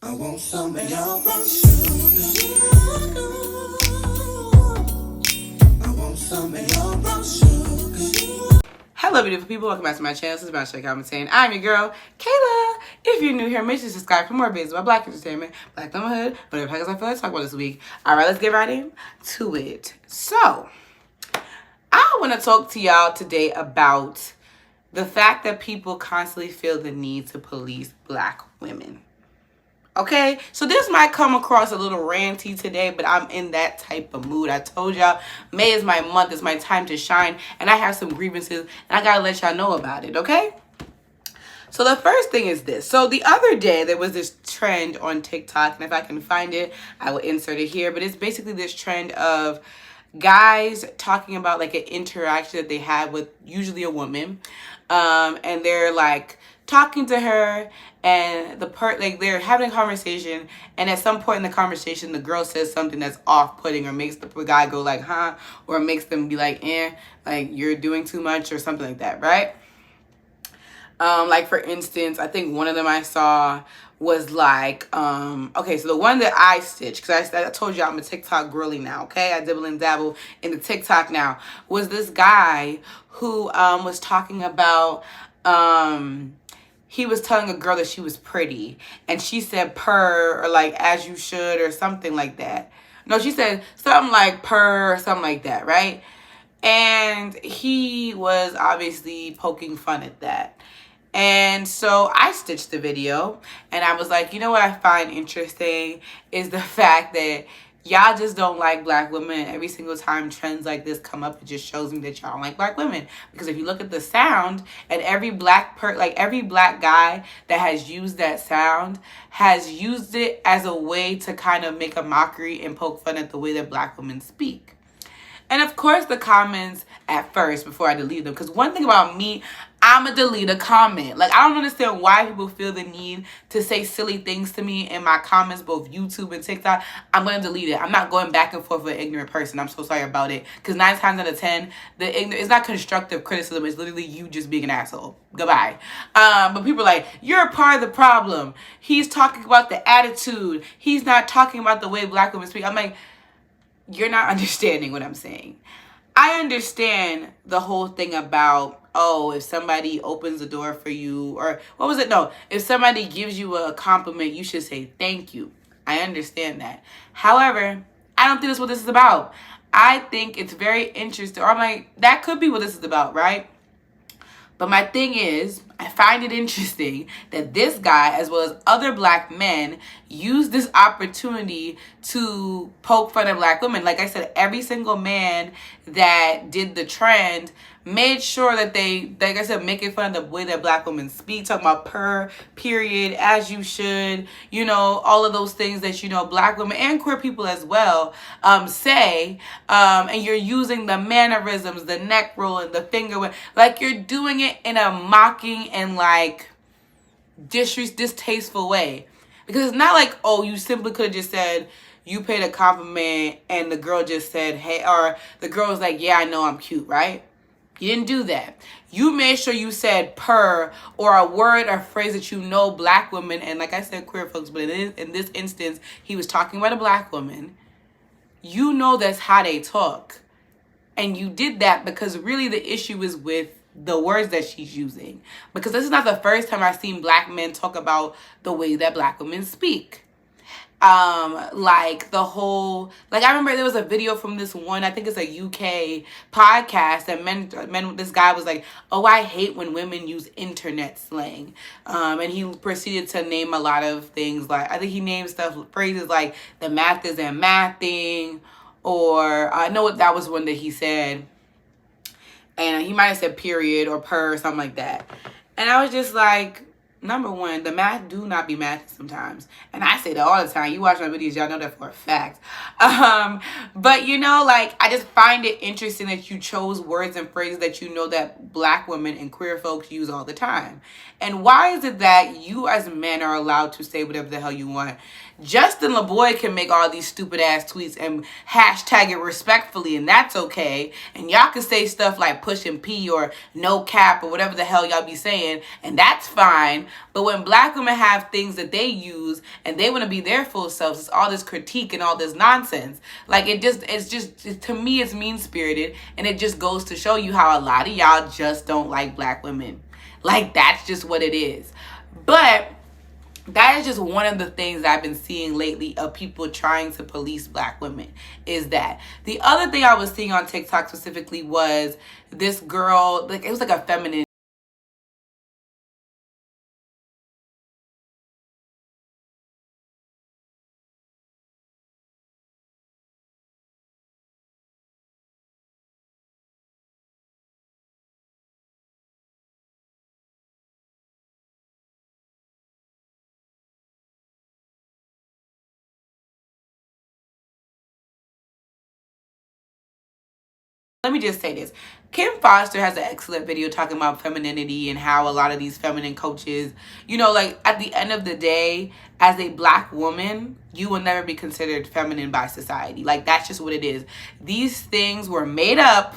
I want some of your brown sugar. I want some of your brown sugar. Hello, beautiful people. Welcome back to my channel. This is Brownsugar. Saying I'm your girl, Kayla. If you're new here, make sure to subscribe for more videos about Black entertainment, Black womanhood, whatever heck I feel like talk about this week. All right, let's get right into it. So, I want to talk to y'all today about the fact that people constantly feel the need to police Black women. Okay, so this might come across a little ranty today, but I'm in that type of mood. I told y'all, May is my month, it's my time to shine, and I have some grievances, and I gotta let y'all know about it, okay? So the first thing is this. So the other day, there was this trend on TikTok, and if I can find it, I will insert it here, but it's basically this trend of guys talking about like an interaction that they had with usually a woman, and they're like talking to her, and they're having a conversation, and at some point in the conversation the girl says something that's off-putting or makes the guy go like huh, or makes them be like like you're doing too much or something like that, right? Like for instance, I think one of them I saw was like, okay, so the one that I stitched, because I told you I'm a TikTok girly now, okay? I dibble and dabble in the TikTok now, was this guy who was talking about, he was telling a girl that she was pretty, and she said purr, or like as you should, or something like that. No, she said something like purr, or something like that, right? And he was obviously poking fun at that. And so I stitched the video, and I was like, you know what I find interesting is the fact that y'all just don't like Black women. Every single time trends like this come up, it just shows me that y'all don't like Black women. Because if you look at the sound, and every black guy that has used that sound has used it as a way to kind of make a mockery and poke fun at the way that Black women speak. And of course the comments at first, before I delete them, because one thing about me, I'm a delete a comment. Like, I don't understand why people feel the need to say silly things to me in my comments, both YouTube and TikTok. I'm going to delete it. I'm not going back and forth with an ignorant person. I'm so sorry about it. Because 9 times out of 10, it's not constructive criticism. It's literally you just being an asshole. Goodbye. But people are like, you're a part of the problem. He's talking about the attitude. He's not talking about the way Black women speak. I'm like, you're not understanding what I'm saying. I understand the whole thing about, oh, if somebody opens the door for you, or what was it? No, if somebody gives you a compliment, you should say thank you. I understand that. However, I don't think that's what this is about. I think it's very interesting, or I'm like, that could be what this is about, right? But my thing is, I find it interesting that this guy, as well as other Black men, use this opportunity to poke fun at Black women. Like I said, every single man that did the trend made sure that they, like I said, making fun of the way that Black women speak, talking about per, period, as you should, you know, all of those things that, you know, Black women and queer people as well say, and you're using the mannerisms, the neck roll and the finger, like you're doing it in a mocking and like distasteful way. Because it's not like, oh, you simply could have just said, you paid a compliment and the girl just said, hey, or the girl was like, yeah, I know I'm cute, right? You didn't do that. You made sure you said purr, or a word or phrase that you know Black women, and like I said, queer folks, but in this instance, he was talking about a Black woman. You know that's how they talk. And you did that because really the issue is with the words that she's using. Because this is not the first time I've seen Black men talk about the way that Black women speak. Like the whole, like I remember there was a video from this one, I think it's a UK podcast, that this guy was like, oh, I hate when women use internet slang. And he proceeded to name a lot of things, like I think he named phrases like the math isn't mathing, or I know that was one that he said, and he might have said period or per or something like that. And I was just like, number one, the math do not be math sometimes. And I say that all the time. You watch my videos, y'all know that for a fact. But you know, like, I just find it interesting that you chose words and phrases that you know that Black women and queer folks use all the time. And why is it that you as men are allowed to say whatever the hell you want? Justin LaBoy can make all these stupid ass tweets and hashtag it respectfully, and that's okay. And y'all can say stuff like push and pee or no cap or whatever the hell y'all be saying, and that's fine. But when black women have things that they use and they want to be their full selves, it's all this critique and all this nonsense. Like, to me, it's mean-spirited, and it just goes to show you how a lot of y'all just don't like black women. Like, that's just what it is. But that is just one of the things that I've been seeing lately of people trying to police black women, is that. The other thing I was seeing on TikTok specifically was this girl, like, it was like a feminine. Let me just say this. Kim Foster has an excellent video talking about femininity and how a lot of these feminine coaches, you know, like, at the end of the day, as a black woman, you will never be considered feminine by society. Like, that's just what it is. These things were made up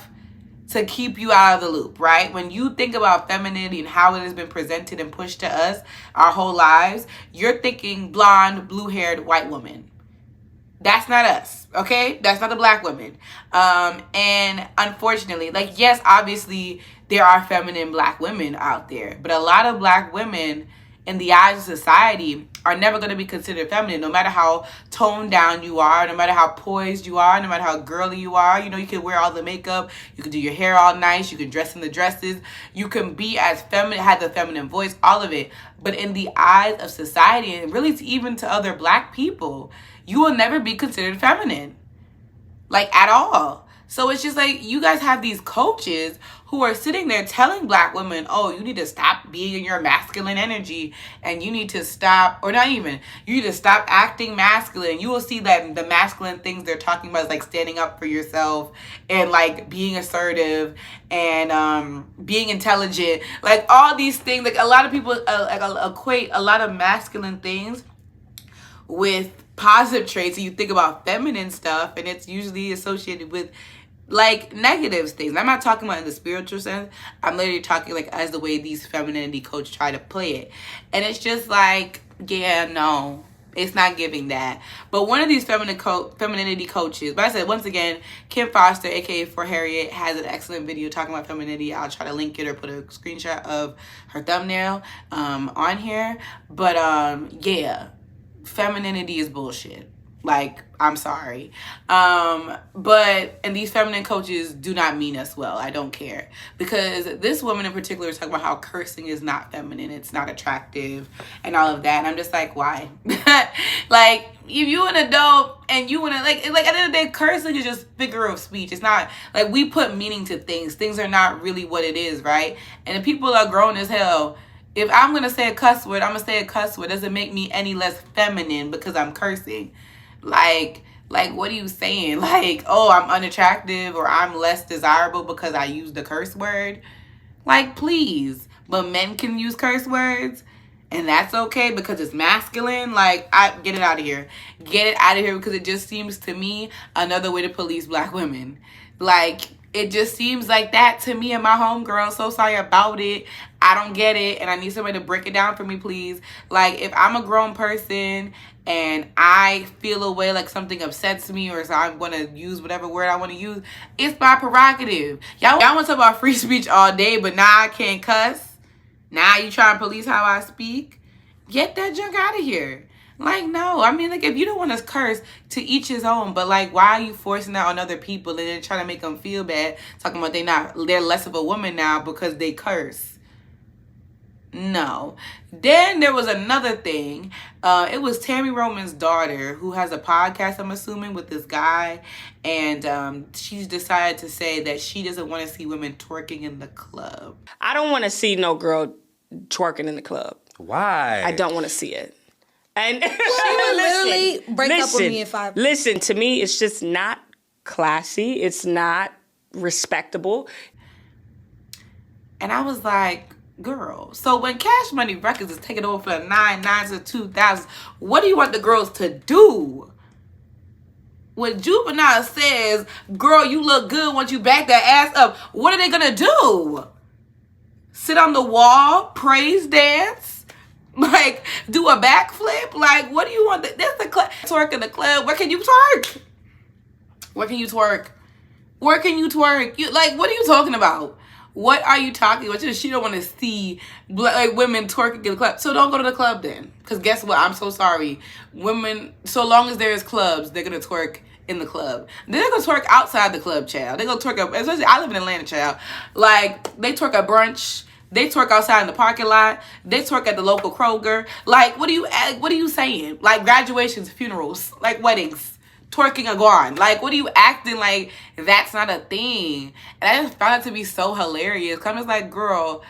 to keep you out of the loop, right? When you think about femininity and how it has been presented and pushed to us our whole lives, you're thinking blonde, blue-haired white woman. That's not us, okay? That's not the black women. And unfortunately, like, yes, obviously there are feminine black women out there, but a lot of black women in the eyes of society are never going to be considered feminine, no matter how toned down you are, no matter how poised you are, no matter how girly you are. You know, you can wear all the makeup, you can do your hair all nice, you can dress in the dresses, you can be as feminine, have the feminine voice, all of it. But in the eyes of society, and really even to other black people, you will never be considered feminine, like, at all. So it's just like, you guys have these coaches who are sitting there telling black women, oh, you need to stop being in your masculine energy, and you need to stop, or not even, you need to stop acting masculine. You will see that the masculine things they're talking about is like standing up for yourself and like being assertive and being intelligent. Like, all these things, like, a lot of people equate a lot of masculine things with positive traits, and you think about feminine stuff, and it's usually associated with like negative things. I'm not talking about in the spiritual sense. I'm literally talking like as the way these femininity coaches try to play it. And it's just like, yeah, no, it's not giving that. But one of these femininity coaches, but I said, once again, Kim Foster, aka For Harriet, has an excellent video talking about femininity. I'll try to link it or put a screenshot of her thumbnail on here. But yeah, femininity is bullshit. Like, I'm sorry. But, and these feminine coaches do not mean us well. I don't care. Because this woman in particular is talking about how cursing is not feminine. It's not attractive and all of that. And I'm just like, why? Like, if you an adult and you want to, like, at the end of the day, cursing is just figure of speech. It's not, like, we put meaning to things. Things are not really what it is, right? And if people are grown as hell, if I'm going to say a cuss word, I'm going to say a cuss word. It doesn't make me any less feminine because I'm cursing. Like, what are you saying? Like, oh, I'm unattractive or I'm less desirable because I use the curse word? Like, please. But men can use curse words, and that's okay because it's masculine. Like, get it out of here. Get it out of here, because it just seems to me another way to police black women. Like, it just seems like that to me and my homegirl. So sorry about it. I don't get it, and I need somebody to break it down for me, please. Like, if I'm a grown person and I feel a way, like something upsets me, or so I'm going to use whatever word I want to use, it's my prerogative. Y'all want to talk about free speech all day, but now I can't cuss? Now you trying to police how I speak? Get that junk out of here. Like, no. I mean, like, if you don't want to curse, to each his own. But, like, why are you forcing that on other people and then trying to make them feel bad? Talking about they're less of a woman now because they curse. No. Then there was another thing. It was Tammy Roman's daughter, who has a podcast, I'm assuming, with this guy. And she's decided to say that she doesn't want to see women twerking in the club. I don't want to see no girl twerking in the club. Why? I don't want to see it. And She would literally break up with me in 5 minutes. Listen, to me, it's just not classy. It's not respectable. And I was like, girl, so when Cash Money Records is taking over for the 99s to 2000s, what do you want the girls to do? When Juvenile says, girl, you look good once you back that ass up, what are they gonna do? Sit on the wall, praise dance, Like, do a backflip? Like, what do you want? That's the club. Twerk in the club. Where can you twerk? Where can you twerk? Where can you twerk? You, like, what are you talking about? What are you talking about? She don't want to see like women twerking in the club. So don't go to the club then. Because guess what? I'm so sorry. Women, so long as there's clubs, they're going to twerk in the club. They're going to twerk outside the club, child. They're going to twerk, especially I live in Atlanta, child. Like, they twerk at brunch. They twerk outside in the parking lot. They twerk at the local Kroger. Like, what are you saying? Like, graduations, funerals, like weddings. Twerking a gone. Like, what are you acting like that's not a thing? And I just found it to be so hilarious. I'm just like, girl,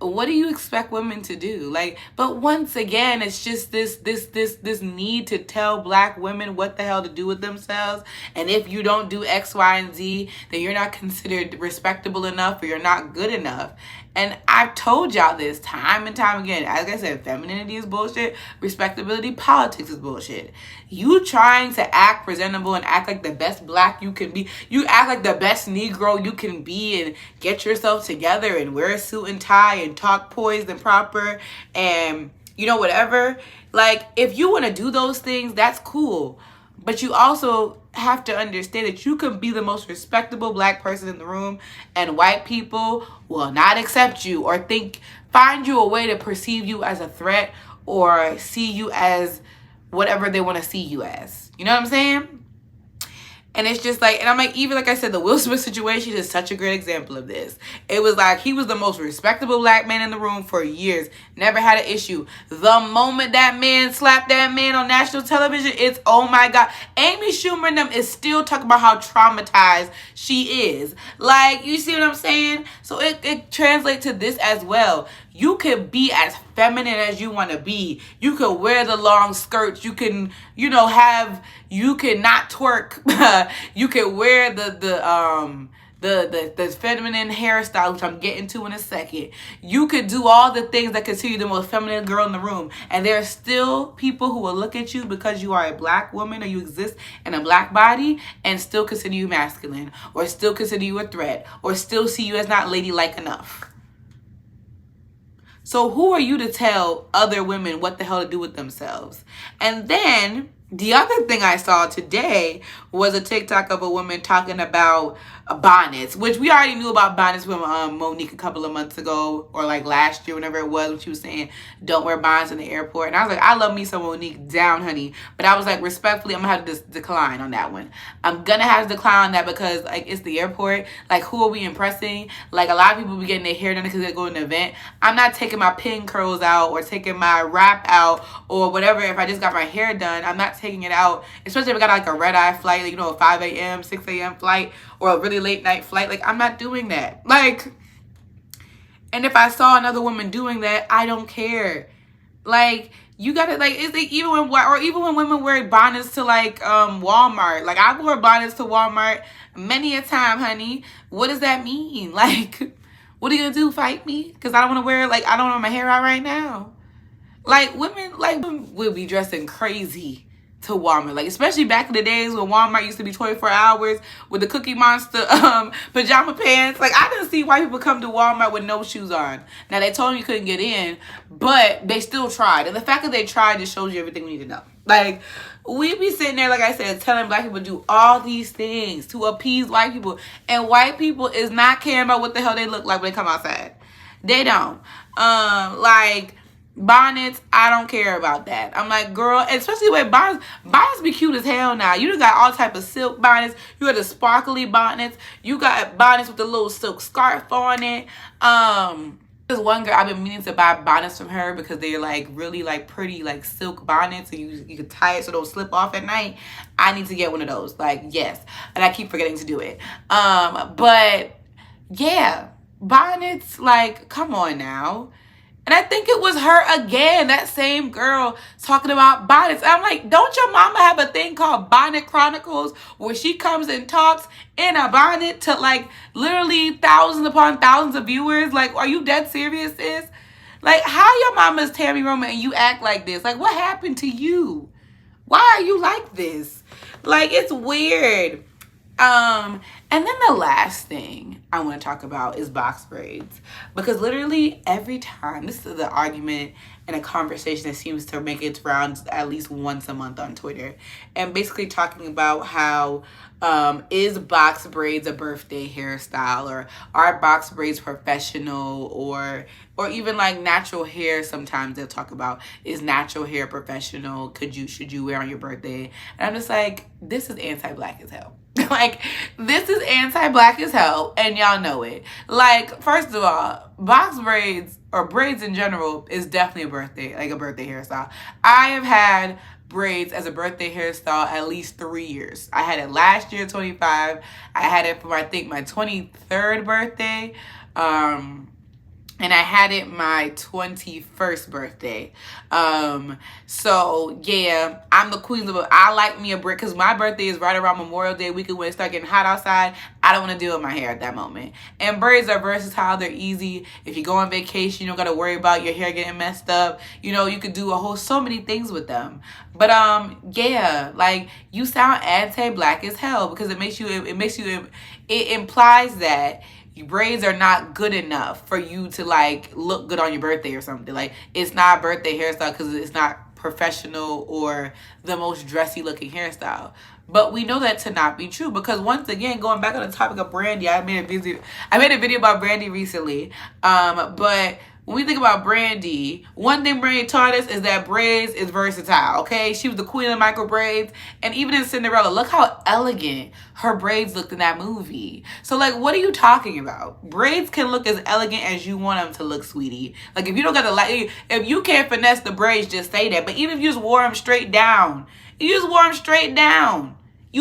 what do you expect women to do? Like, but once again, it's just this need to tell black women what the hell to do with themselves. And if you don't do X, Y, and Z, then you're not considered respectable enough or you're not good enough. And I've told y'all this time and time again. As I said, femininity is bullshit. Respectability, politics is bullshit. You trying to act presentable and act like the best black you can be. You act like the best Negro you can be and get yourself together and wear a suit and tie and talk poised and proper and, you know, whatever. Like, if you want to do those things, that's cool. But you also have to understand that you can be the most respectable black person in the room and white people will not accept you or find you a way to perceive you as a threat or see you as whatever they want to see you as. You know what I'm saying? And it's just like, and I'm like, even like I said, the Will Smith situation is such a great example of this. It was like, he was the most respectable black man in the room for years. Never had an issue. The moment that man slapped that man on national television, it's, oh my God. Amy Schumer and them is still talking about how traumatized she is. Like, you see what I'm saying? So it translates to this as well. You can be as feminine as you want to be. You can wear the long skirts. You can, you know, you can not twerk. You can wear the feminine hairstyle, which I'm getting to in a second. You could do all the things that consider you the most feminine girl in the room. And there are still people who will look at you because you are a black woman or you exist in a black body and still consider you masculine or still consider you a threat or still see you as not ladylike enough. So who are you to tell other women what the hell to do with themselves? And then the other thing I saw today was a TikTok of a woman talking about bonnets, which we already knew about bonnets from Monique a couple of months ago or like last year, whenever it was, when she was saying don't wear bonnets in the airport. And I was like, I love me some Monique down, honey. But I was like, respectfully, I'm gonna have to decline on that one. I'm gonna have to decline on that because like it's the airport. Like, who are we impressing? Like, a lot of people be getting their hair done because they're going to an event. I'm not taking my pin curls out or taking my wrap out or whatever. If I just got my hair done, I'm not taking it out, especially if I got like a red-eye flight, like, you know, a 5 a.m., 6 a.m. flight or a really late night flight. Like, I'm not doing that. Like, and if I saw another woman doing that, I don't care. Like, you gotta, like, it's like even when women wear bonnets to like Walmart. Like, I wore bonnets to Walmart many a time, honey. What does that mean? Like, what are you gonna do, fight me? Because I don't want to wear, like, I don't want my hair out right now. Like, women will be dressing crazy to Walmart. Like, especially back in the days when Walmart used to be 24 hours with the Cookie Monster pajama pants. Like, I didn't see white people come to Walmart with no shoes on. Now, they told me you couldn't get in, but they still tried. And the fact that they tried just shows you everything we need to know. Like, we be sitting there, like I said, telling black people to do all these things to appease white people. And white people is not caring about what the hell they look like when they come outside. They don't. Like, bonnets, I don't care about that. I'm like, girl, especially with bonnets be cute as hell now. You done got all type of silk bonnets. You got the sparkly bonnets. You got bonnets with the little silk scarf on it. There's one girl, I've been meaning to buy bonnets from her because they're like really like pretty like silk bonnets and you can tie it so don't slip off at night. I need to get one of those. Like, yes. And I keep forgetting to do it. But yeah, bonnets, like, come on now. And I think it was her again, that same girl, talking about bonnets. I'm like, don't your mama have a thing called Bonnet Chronicles where she comes and talks in a bonnet to like literally thousands upon thousands of viewers? Like, are you dead serious, sis? Like, how your mama's Tammy Roman and you act like this? Like, what happened to you? Why are you like this? Like, it's weird. And then the last thing I want to talk about is box braids, because literally every time, this is the argument and a conversation that seems to make its rounds at least once a month on Twitter. And basically talking about how is box braids a birthday hairstyle, or are box braids professional, or even like natural hair. Sometimes they'll talk about, is natural hair professional? Should you wear on your birthday? And I'm just like, this is anti-black as hell. Like, this is anti-black as hell, and y'all know it. Like, first of all, box braids or braids in general is definitely a birthday hairstyle. I have had braids as a birthday hairstyle at least 3 years. I had it last year, 25. I had it for, I think, my 23rd birthday. And I had it my 21st birthday. So yeah, I'm the queen of it. I like me a braid because my birthday is right around Memorial Day weekend when it starts getting hot outside. I don't want to deal with my hair at that moment. And braids are versatile. They're easy. If you go on vacation, you don't got to worry about your hair getting messed up. You know, you could do so many things with them. But yeah, like, you sound anti-black as hell because it implies that braids are not good enough for you to like look good on your birthday or something. Like, it's not a birthday hairstyle because it's not professional or the most dressy looking hairstyle. But we know that to not be true because, once again, going back on the topic of Brandy, I made a video about Brandy recently. But when we think about Brandy, one thing Brandy taught us is that braids is versatile, okay? She was the queen of micro braids. And even in Cinderella, look how elegant her braids looked in that movie. So, like, what are you talking about? Braids can look as elegant as you want them to look, sweetie. Like, if you don't got to, if you can't finesse the braids, just say that. But even if you just wore them straight down, you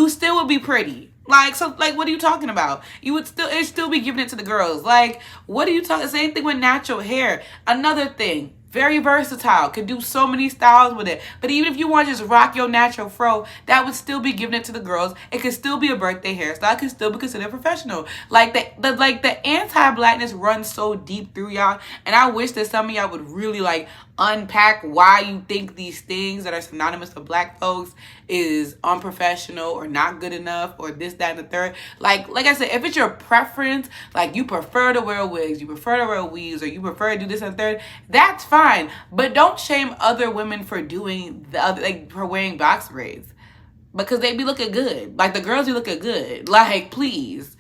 still would be pretty. Like, so, like, what are you talking about? It'd still be giving it to the girls. Like, what are you talking? Same thing with natural hair. Another thing, very versatile. Could do so many styles with it. But even if you want to just rock your natural fro, that would still be giving it to the girls. It could still be a birthday hairstyle. It could still be considered professional. Like, the anti-blackness runs so deep through y'all. And I wish that some of y'all would really, like, unpack why you think these things that are synonymous with black folks is unprofessional or not good enough or this, that, and the third. Like I said, if it's your preference, like, you prefer to wear wigs, you prefer to wear weaves, or you prefer to do this and third, that's fine. But don't shame other women for doing for wearing box braids, because they be looking good. Like, the girls be looking good. Like, please.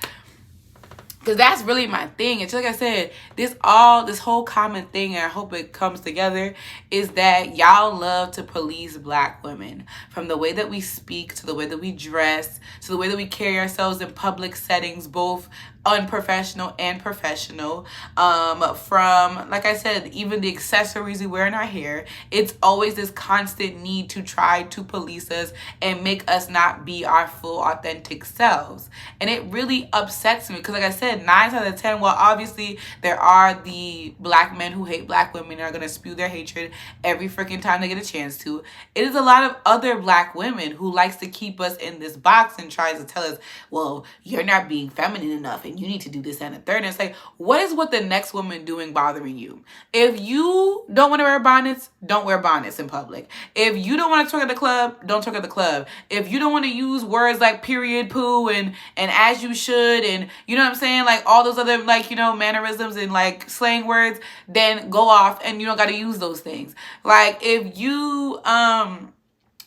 Because that's really my thing. And like I said, this whole common thing, and I hope it comes together, is that y'all love to police black women. From the way that we speak, to the way that we dress, to the way that we carry ourselves in public settings, both unprofessional and professional. From, like I said, even the accessories we wear in our hair. It's always this constant need to try to police us and make us not be our full authentic selves. And it really upsets me because, like I said, 9 out of 10, well, obviously there are the black men who hate black women and are going to spew their hatred every freaking time they get a chance to. It is a lot of other black women who likes to keep us in this box and tries to tell us, well, you're not being feminine enough and you need to do this and a third. And it's like, what is what the next woman doing bothering you? If you don't want to wear bonnets, don't wear bonnets in public. If you don't want to twerk at the club, don't twerk at the club. If you don't want to use words like period, poo, and as you should, and you know what I'm saying, like all those other, like, you know, mannerisms and like slang words, then go off and you don't got to use those things. Like, if you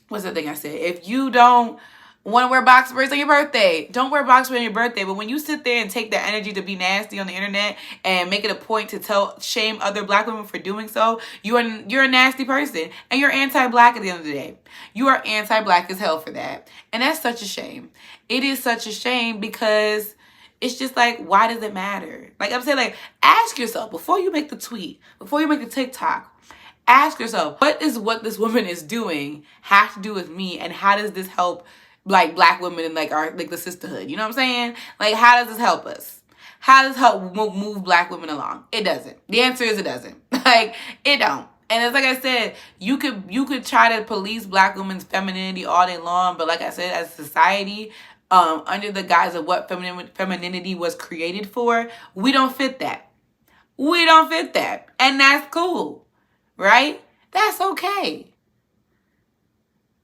what's the thing I said? If you don't want to wear box braids on your birthday, don't wear box braids on your birthday. But when you sit there and take that energy to be nasty on the internet and make it a point to shame other black women for doing so, you're a nasty person, and you're anti-black at the end of the day. You are anti-black as hell for that. And that's such a shame. It is such a shame because it's just like, why does it matter? Like I'm saying, like, ask yourself before you make the tweet, before you make the TikTok, ask yourself, what this woman is doing have to do with me, and how does this help like black women and like our, like the sisterhood? You know what I'm saying? Like, how does this help us? How does this help move black women along? It doesn't. The answer is it doesn't. Like, it don't. And it's like I said, you could try to police black women's femininity all day long, but like I said, as a society, under the guise of what femininity was created for, we don't fit that. We don't fit that. And that's cool, right? That's okay.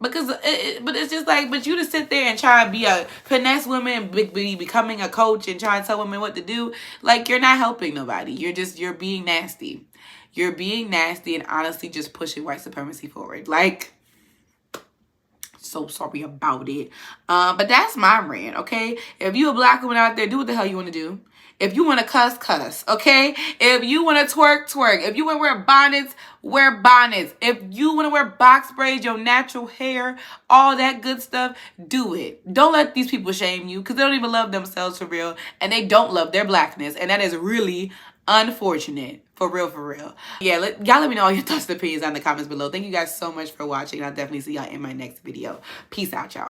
Because, but it's just like, but you to sit there and try and be a finesse woman, be becoming a coach and try and tell women what to do, like, you're not helping nobody. You're being nasty. You're being nasty and honestly just pushing white supremacy forward. Like, so sorry about it. But that's my rant, okay? If you a black woman out there, do what the hell you want to do. If you want to cuss, cuss, okay? If you want to twerk, twerk. If you want to wear bonnets, wear bonnets. If you want to wear box braids, your natural hair, all that good stuff, do it. Don't let these people shame you because they don't even love themselves for real and they don't love their blackness. And that is really unfortunate. For real, for real. Yeah, y'all let me know all your thoughts and opinions in the comments below. Thank you guys so much for watching. I'll definitely see y'all in my next video. Peace out, y'all.